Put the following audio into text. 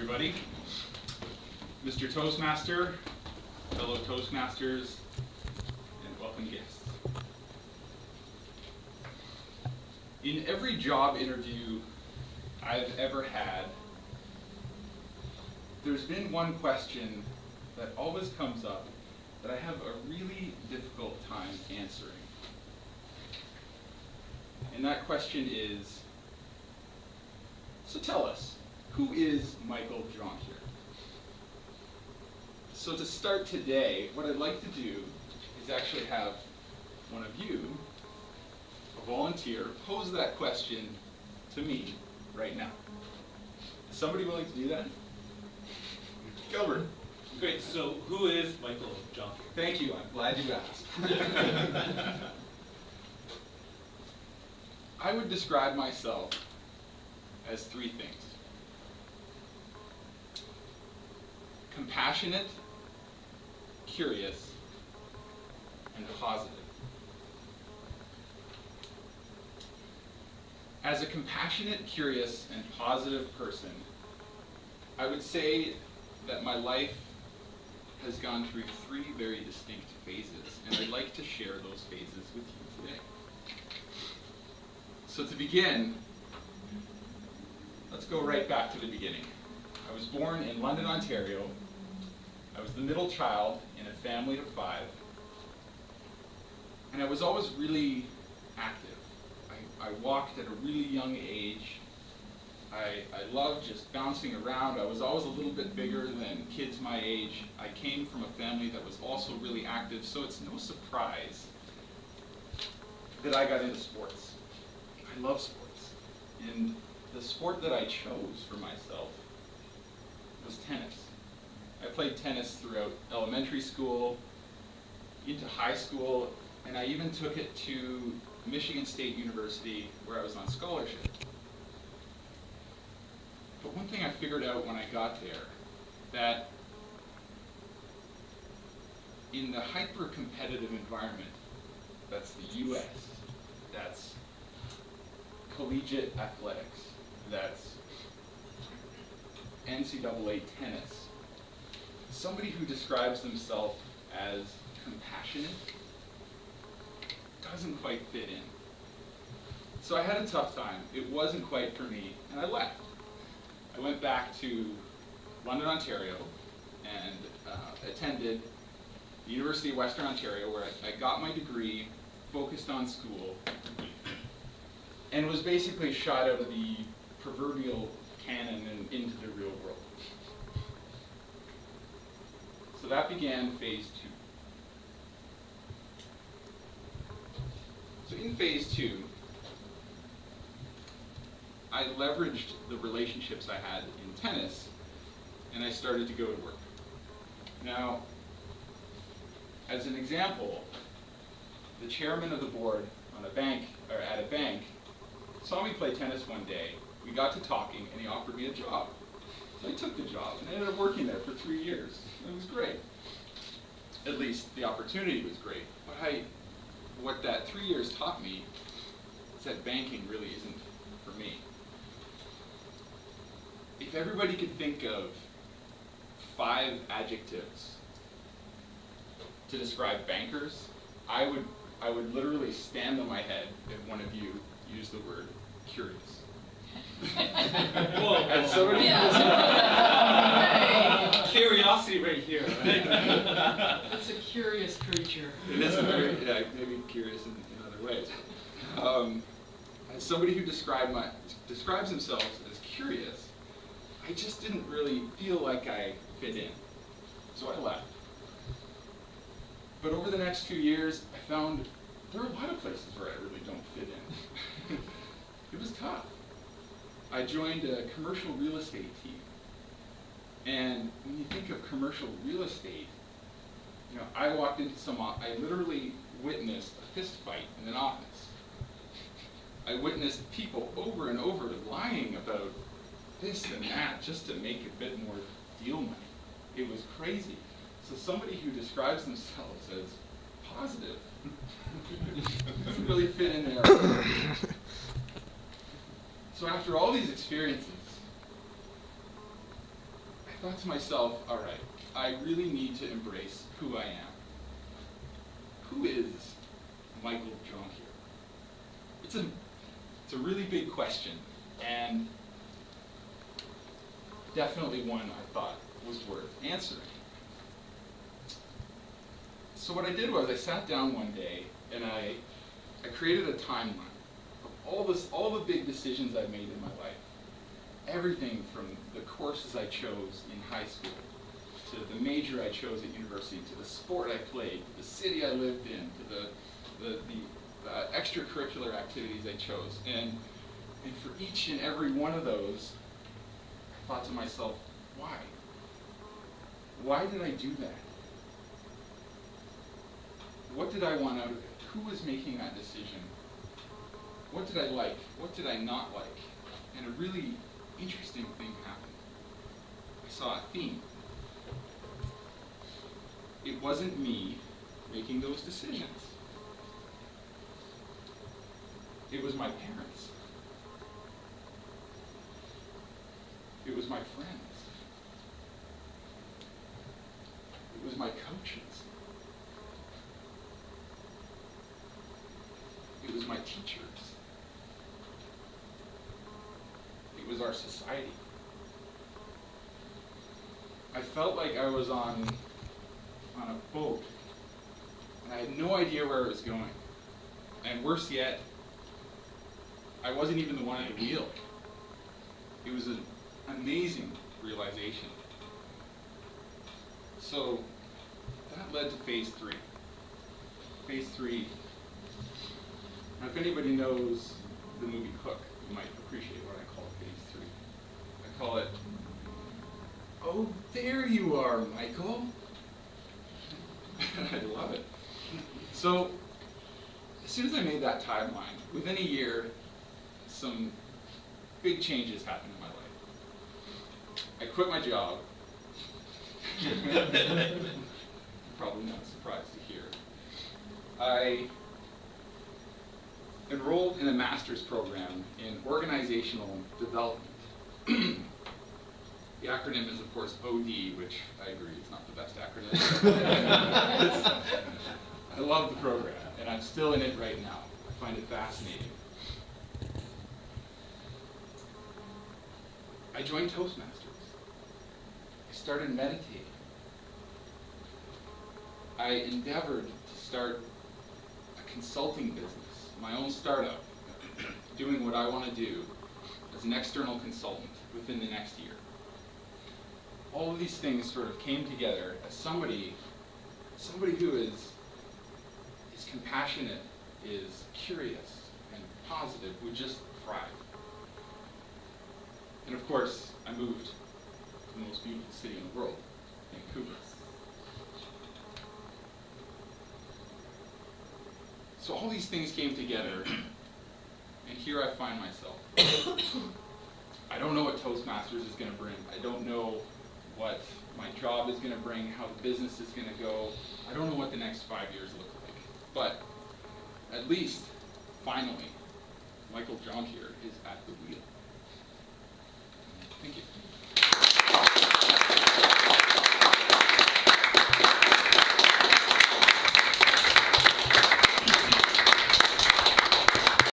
everybody. Mr. Toastmaster, fellow Toastmasters, and welcome guests. In every job interview I've ever had, there's been one question that always comes up that I have a really difficult time answering. And that question is, so tell us, who is Michael Jonkier? So to start today, what I'd like to do is actually have one of you, a volunteer, pose that question to me right now. Is somebody willing to do that? Gilbert. Great, so who is Michael Jonkier? Thank you, I'm glad you asked. I would describe myself as three things. Compassionate, curious, and positive. As a compassionate, curious, and positive person, I would say that my life has gone through three very distinct phases, and I'd like to share those phases with you today. So to begin, let's go right back to the beginning. I was born in London, Ontario. I was the middle child in a family of 5. And I was always really active. I walked at a really young age. I loved just bouncing around. I was always a little bit bigger than kids my age. I came from a family that was also really active, so it's no surprise that I got into sports. I love sports. And the sport that I chose for myself was tennis. I played tennis throughout elementary school, into high school, and I even took it to Michigan State University where I was on scholarship. But one thing I figured out when I got there, that in the hyper-competitive environment, that's the US, that's collegiate athletics, that's NCAA tennis, somebody who describes themselves as compassionate doesn't quite fit in. So I had a tough time. It wasn't quite for me, and I left. I went back to London, Ontario, and attended the University of Western Ontario, where I got my degree, focused on school, and was basically shot out of the proverbial cannon and into the real world. So that began phase 2. So in phase 2, I leveraged the relationships I had in tennis, and I started to go to work. Now, as an example, the chairman of the board on a bank, or at a bank, saw me play tennis one day. We got to talking, and he offered me a job. So I took the job, and I ended up working there for 3 years. It was great. At least the opportunity was great. But what that 3 years taught me is that banking really isn't for me. If everybody could think of 5 adjectives to describe bankers, I would literally stand on my head if one of you used the word curious. Whoa, And somebody curiosity right here. Right? It's a curious creature. It is a very, yeah, maybe curious in other ways. As somebody who describes themselves as curious, I just didn't really feel like I fit in. So I left. But over the next few years, I found there are a lot of places where I really don't fit in. It was tough. I joined a commercial real estate team. And when you think of commercial real estate, you know, I walked into I literally witnessed a fist fight in an office. I witnessed people over and over lying about this and that just to make a bit more deal money. It was crazy. So somebody who describes themselves as positive doesn't really fit in there. So after all these experiences, thought to myself, all right, I really need to embrace who I am. Who is Michael Jonkier? It's a really big question, and definitely one I thought was worth answering. So what I did was I sat down one day and I created a timeline of all the big decisions I've made in my life. Everything from the courses I chose in high school, to the major I chose at university, to the sport I played, to the city I lived in, to the extracurricular activities I chose. And for each and every one of those, I thought to myself, why? Why did I do that? What did I want out of it? Who was making that decision? What did I like? What did I not like? And a really interesting thing happened. I saw a theme. It wasn't me making those decisions. It was my parents. It was my friends. It was my coaches. It was my teachers. It was our society. I felt like I was on a boat, and I had no idea where it was going. And worse yet, I wasn't even the one at the wheel. It was an amazing realization. So that led to phase 3. Phase 3. Now, if anybody knows the movie Hook, you might appreciate what I call phase 3. I call it, "Oh, there you are, Michael." I love it. So, as soon as I made that timeline, within a year, some big changes happened in my life. I quit my job. Probably not surprised to hear. I enrolled in a master's program in organizational development. The acronym is, of course, OD, which I agree is not the best acronym. I love the program, and I'm still in it right now. I find it fascinating. I joined Toastmasters. I started meditating. I endeavored to start a consulting business, my own startup, doing what I want to do as an external consultant within the next year. All of these things sort of came together as somebody who is compassionate, is curious, and positive would just thrive. And of course, I moved to the most beautiful city in the world, Vancouver. So all these things came together, and here I find myself. I don't know what Toastmasters is going to bring. I don't know what my job is going to bring, how the business is going to go. I don't know what the next 5 years look like. But at least, finally, Michael Jonkier is at the wheel. Thank you.